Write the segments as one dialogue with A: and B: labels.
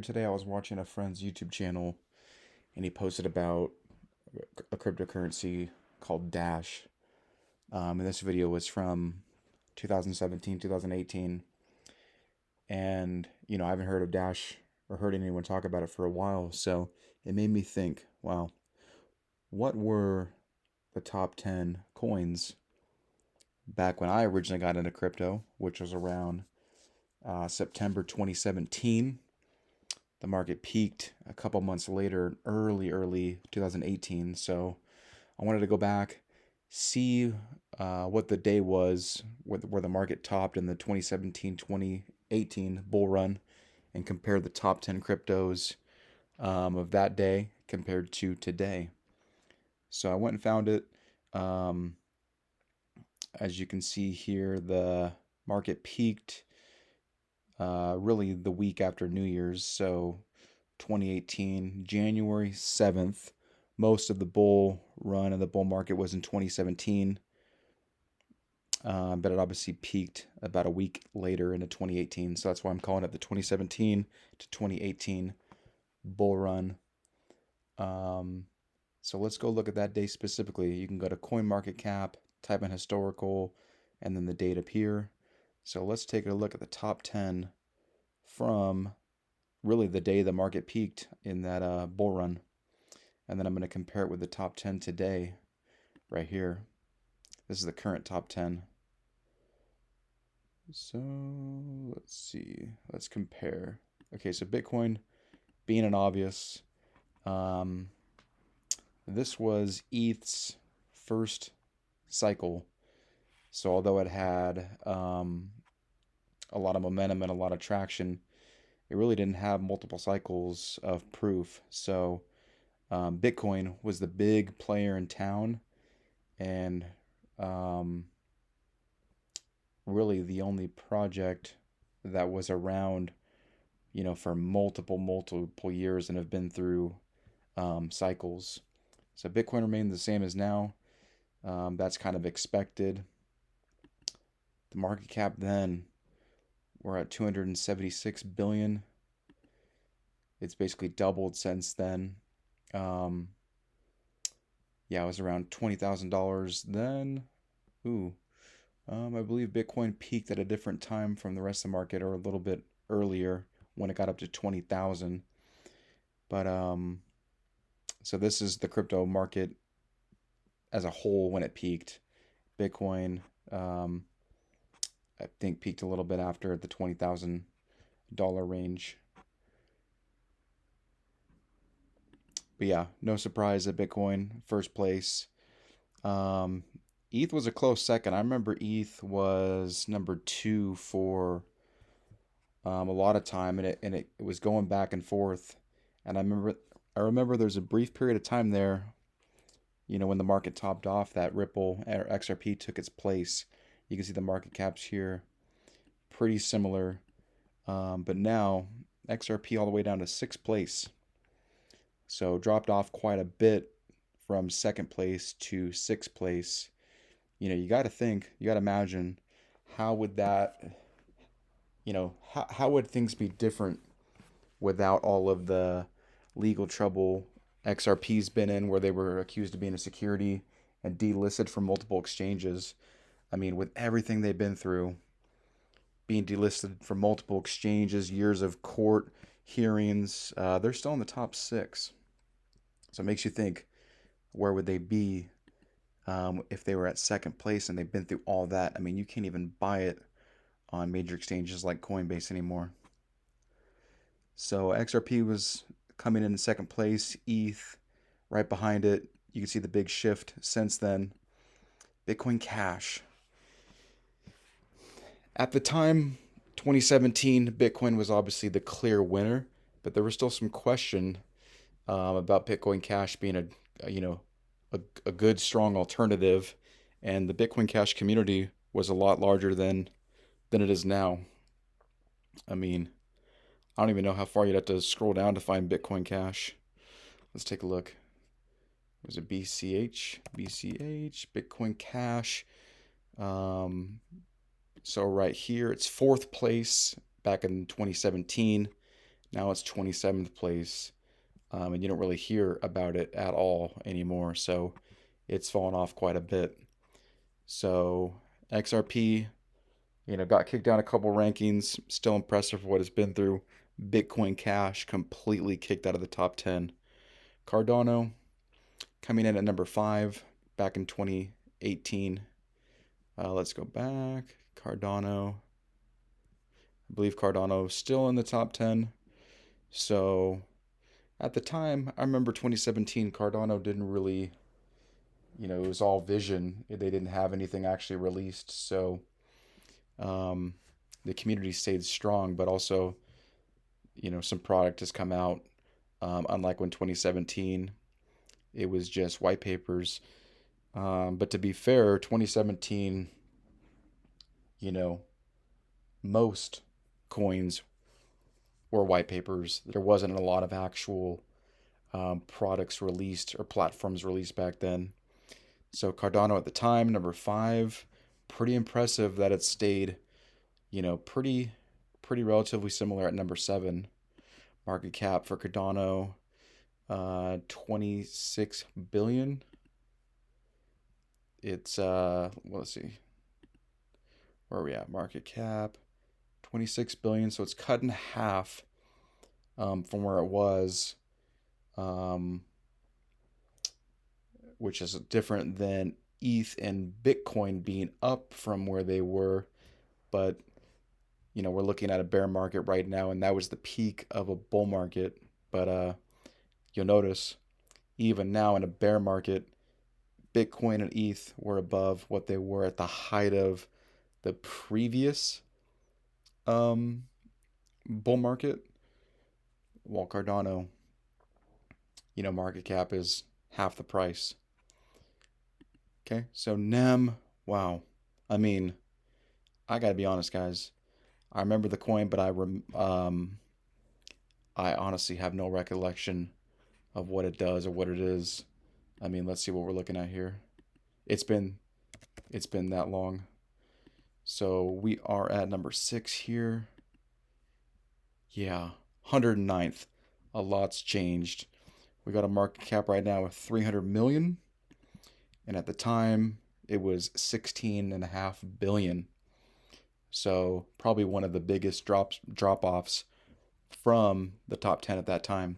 A: today I was watching a friend's YouTube channel and he posted about a cryptocurrency called Dash. And this video was from 2017, 2018. And, I haven't heard of Dash or heard anyone talk about it for a while. So it made me think, wow, what were the top 10 coins back when I originally got into crypto, which was around September 2017. The market peaked a couple months later, early 2018. So I wanted to go back, see what the day was where the market topped in the 2017-2018 bull run, and compare the top 10 cryptos of that day compared to today. So I went and found it. Um, as you can see here, the market peaked really the week after New Year's. So 2018, January 7th. Most of the bull run of the bull market was in 2017, but it obviously peaked about a week later into 2018. So that's why I'm calling it the 2017 to 2018 bull run. So let's go look at that day specifically. You can go to CoinMarketCap, type in historical, and then the date up here. So let's take a look at the top 10 from really the day the market peaked in that bull run. And then I'm going to compare it with the top 10 today, right here. This is the current top 10. So let's see. Let's compare. Okay, so Bitcoin being an obvious. This was ETH's first cycle. So although it had a lot of momentum and a lot of traction, it really didn't have multiple cycles of proof. So Bitcoin was the big player in town, and really the only project that was around, for multiple years and have been through cycles. So Bitcoin remained the same as now. That's kind of expected. The market cap then, we're at 276 billion. It's basically doubled since then. Yeah, it was around $20,000 then. I believe Bitcoin peaked at a different time from the rest of the market, or a little bit earlier when it got up to 20,000. But so this is the crypto market as a whole when it peaked. Bitcoin, I think, peaked a little bit after the $20,000 range. But yeah, no surprise that Bitcoin first place. ETH was a close second. I remember ETH was number 2 for a lot of time, and it was going back and forth. And I remember there's a brief period of time there, when the market topped off, that Ripple or XRP took its place. You can see the market caps here, pretty similar. But now XRP all the way down to 6th place. So dropped off quite a bit from 2nd place to 6th place. You got to imagine, how would that, how would things be different without all of the legal trouble XRP's been in, where they were accused of being a security and delisted from multiple exchanges. I mean, with everything they've been through, being delisted from multiple exchanges, years of court hearings, they're still in the top 6. So it makes you think, where would they be if they were at 2nd place and they've been through all that? I mean, you can't even buy it on major exchanges like Coinbase anymore. So XRP was coming in 2nd place, ETH right behind it. You can see the big shift since then. Bitcoin Cash. At the time, 2017, Bitcoin was obviously the clear winner, but there was still some question about Bitcoin Cash being a good, strong alternative, and the Bitcoin Cash community was a lot larger than it is now. I mean, I don't even know how far you'd have to scroll down to find Bitcoin Cash. Let's take a look. Was it BCH? BCH, Bitcoin Cash. So right here, it's 4th place back in 2017. Now it's 27th place, and you don't really hear about it at all anymore. So it's fallen off quite a bit. So XRP, got kicked down a couple rankings. Still impressive for what it's been through. Bitcoin Cash completely kicked out of the top 10. Cardano coming in at number 5 back in 2018. Let's go back. Cardano. I believe Cardano still in the top 10. So at the time, I remember 2017, Cardano didn't really, it was all vision. They didn't have anything actually released. So um, the community stayed strong, but also, some product has come out. Unlike when 2017, it was just white papers. But to be fair, 2017, you know, most coins were white papers. There wasn't a lot of actual products released or platforms released back then. So Cardano at the time, number 5, pretty impressive that it stayed, pretty relatively similar at number 7. Market cap for Cardano, 26 billion. It's let's see, where are we at? Market cap, 26 billion. So it's cut in half from where it was, um, which is different than ETH and Bitcoin being up from where they were. But, we're looking at a bear market right now, and that was the peak of a bull market. But you'll notice, even now in a bear market, Bitcoin and ETH were above what they were at the height of the previous um, bull market, while Cardano, market cap is half the price. Okay, so NEM, wow. I mean, I gotta be honest, guys. I remember the coin, but I honestly have no recollection of what it does or what it is. I mean, let's see what we're looking at here. It's been it's been that long. So we are at number 6 here. Yeah, 109th. A lot's changed. We got a market cap right now of 300 million, and at the time it was 16.5 billion. So probably one of the biggest drop offs from the top 10 at that time.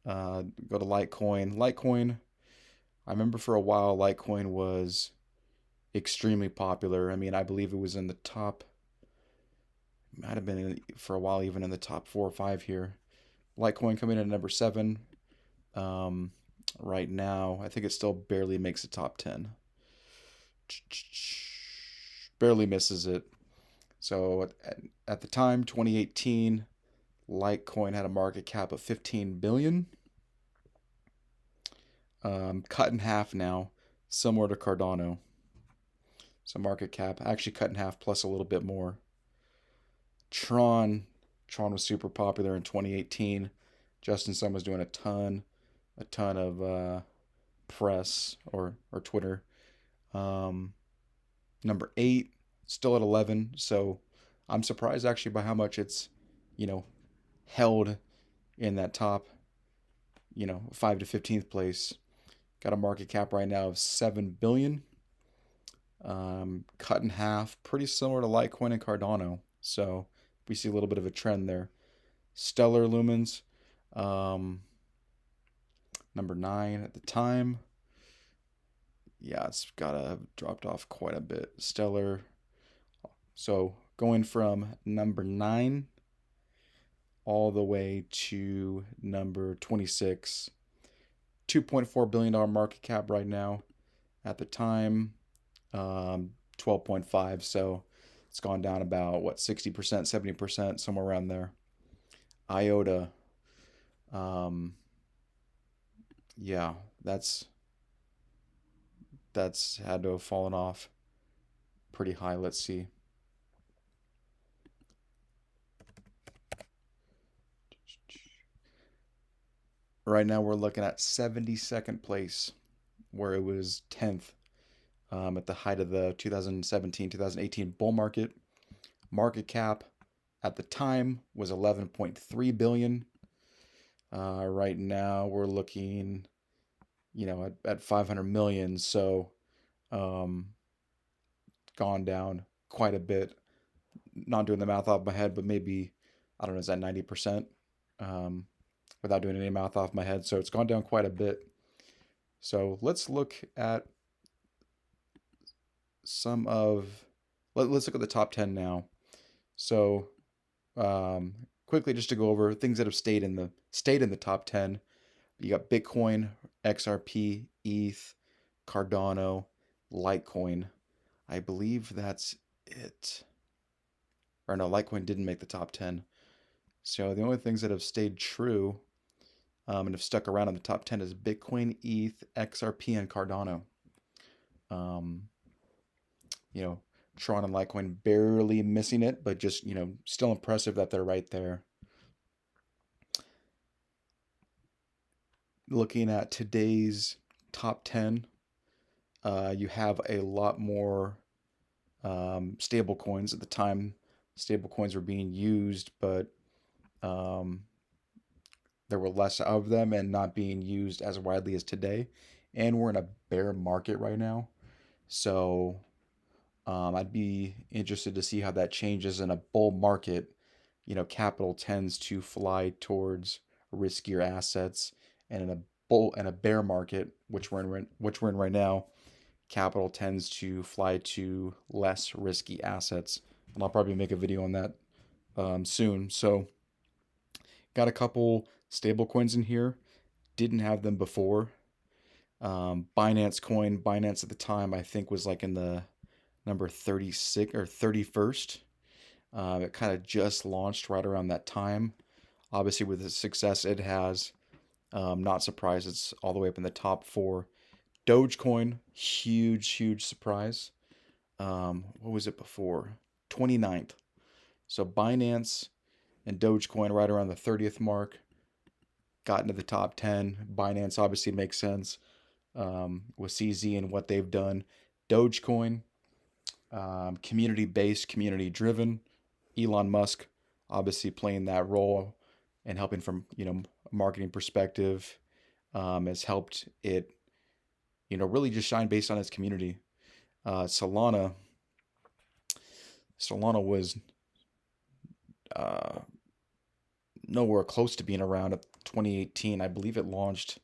A: Go to Litecoin. Litecoin, I remember for a while Litecoin was extremely popular. I mean, I believe it was in the top, might have been for a while even in the top 4 or 5 here. Litecoin coming in at number 7. Right now, I think it still barely makes the top 10. Barely misses it. So at the time, 2018, Litecoin had a market cap of 15 billion. Cut in half now, similar to Cardano. So market cap actually cut in half plus a little bit more. Tron was super popular in 2018. Justin Sun was doing a ton of press or Twitter. Number 8, still at 11. So I'm surprised actually by how much it's, held in that top, 5 to 15th place. Got a market cap right now of 7 billion. Cut in half, pretty similar to Litecoin and Cardano. So we see a little bit of a trend there. Stellar Lumens, number 9 at the time. Yeah, it's gotta have dropped off quite a bit. Stellar. So going from number 9 all the way to number 26. $2.4 billion market cap right now. At the time, 12.5. So it's gone down about, 60%, 70%, somewhere around there. IOTA. Yeah, that's had to have fallen off pretty high. Let's see. Right now we're looking at 72nd place, where it was 10th at the height of the 2017-2018 bull market. Market cap at the time was 11.3 billion. Right now we're looking, at 500 million. So, um, gone down quite a bit. Not doing the math off my head, but maybe, I don't know, is that 90%? Um, without doing any math off my head. So it's gone down quite a bit. So let's look at some of, let's look at the top 10 now. So, quickly, just to go over things that have stayed in the top 10. You got Bitcoin, XRP, ETH, Cardano, Litecoin. I believe that's it. Or no, Litecoin didn't make the top 10. So the only things that have stayed true, and have stuck around in the top 10 is Bitcoin, ETH, XRP, and Cardano. Um, you know, Tron and Litecoin barely missing it, but just, still impressive that they're right there. Looking at today's top 10, you have a lot more stable coins. At the time stable coins were being used, but um, there were less of them and not being used as widely as today. And we're in a bear market right now. So I'd be interested to see how that changes in a bull market. Capital tends to fly towards riskier assets, and in a bull and a bear market, which we're in right now, capital tends to fly to less risky assets. And I'll probably make a video on that soon. So, got a couple stable coins in here. Didn't have them before. Binance coin, Binance at the time, I think was like in the number 36 or 31st. It kind of just launched right around that time. Obviously, with the success it has, not surprised it's all the way up in the top four. Dogecoin, huge, huge surprise. What was it before? 29th. So Binance and Dogecoin right around the 30th mark. Got into the top 10. Binance obviously makes sense, with CZ and what they've done. Dogecoin, community based, community driven. Elon Musk obviously playing that role and helping from a marketing perspective, has helped it really just shine based on its community. Solana was uh, nowhere close to being around at 2018. I believe it launched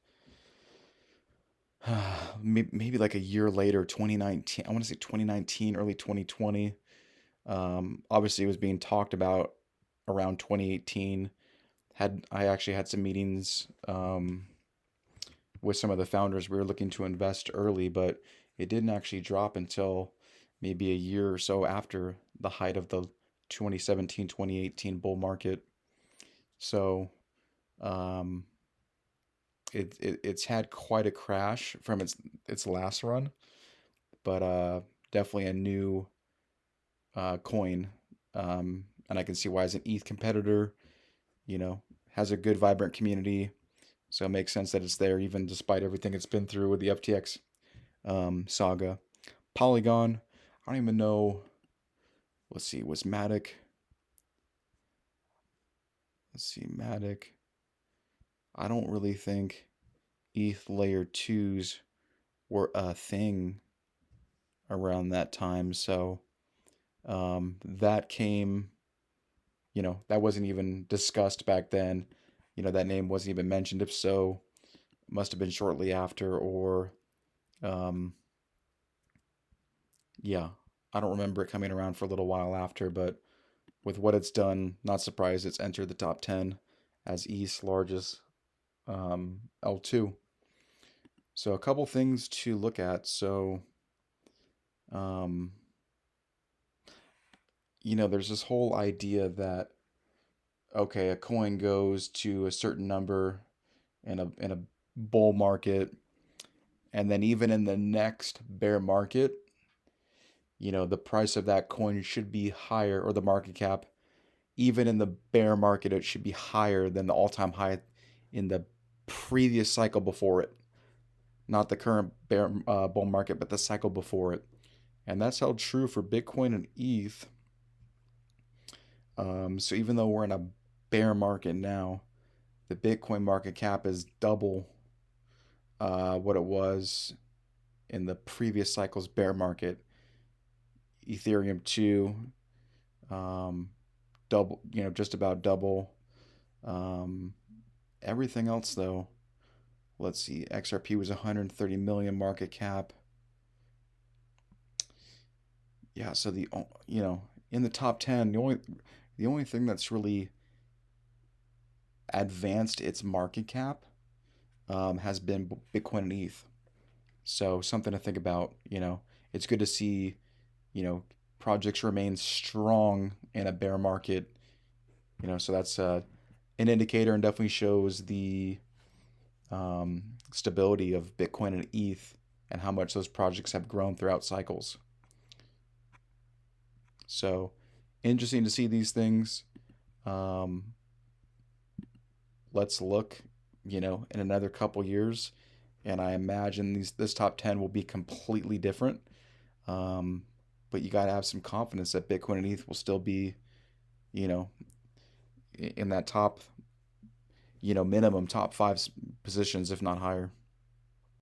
A: maybe like a year later, 2019. I want to say 2019, early 2020. Obviously, it was being talked about around 2018. I actually had some meetings with some of the founders. We were looking to invest early, but it didn't actually drop until maybe a year or so after the height of the 2017 2018 bull market. So um, it's had quite a crash from its last run, but definitely a new coin. And I can see why, as an ETH competitor, you know, has a good, vibrant community. So it makes sense that it's there, even despite everything it's been through with the FTX saga. Polygon, I don't even know. Let's see, was Matic? Let's see, Matic. I don't really think ETH layer twos were a thing around that time. So that came, that wasn't even discussed back then. That name wasn't even mentioned. If so, it must have been shortly after, or um, yeah, I don't remember it coming around for a little while after, but with what it's done, not surprised it's entered the top 10 as ETH's largest L2. So a couple things to look at. So, um, there's this whole idea that, okay, a coin goes to a certain number in a bull market, and then even in the next bear market, the price of that coin should be higher, or the market cap. Even in the bear market, it should be higher than the all-time high in the previous cycle before it. Not the current bear bull market, but the cycle before it. And that's held true for Bitcoin and ETH So even though we're in a bear market now, the Bitcoin market cap is double what it was in the previous cycle's bear market. Ethereum too, um, double, just about double. Um, Everything else though, let's see, XRP was 130 million market cap. Yeah, so in the top 10, the only thing that's really advanced its market cap has been Bitcoin and ETH. So something to think about. It's good to see, you know, projects remain strong in a bear market. So that's an indicator and definitely shows the stability of Bitcoin and ETH and how much those projects have grown throughout cycles. So interesting to see these things. Um, let's look, in another couple years, and I imagine this top 10 will be completely different. Um, but you got to have some confidence that Bitcoin and ETH will still be, you know, in that top, minimum top five positions, if not higher.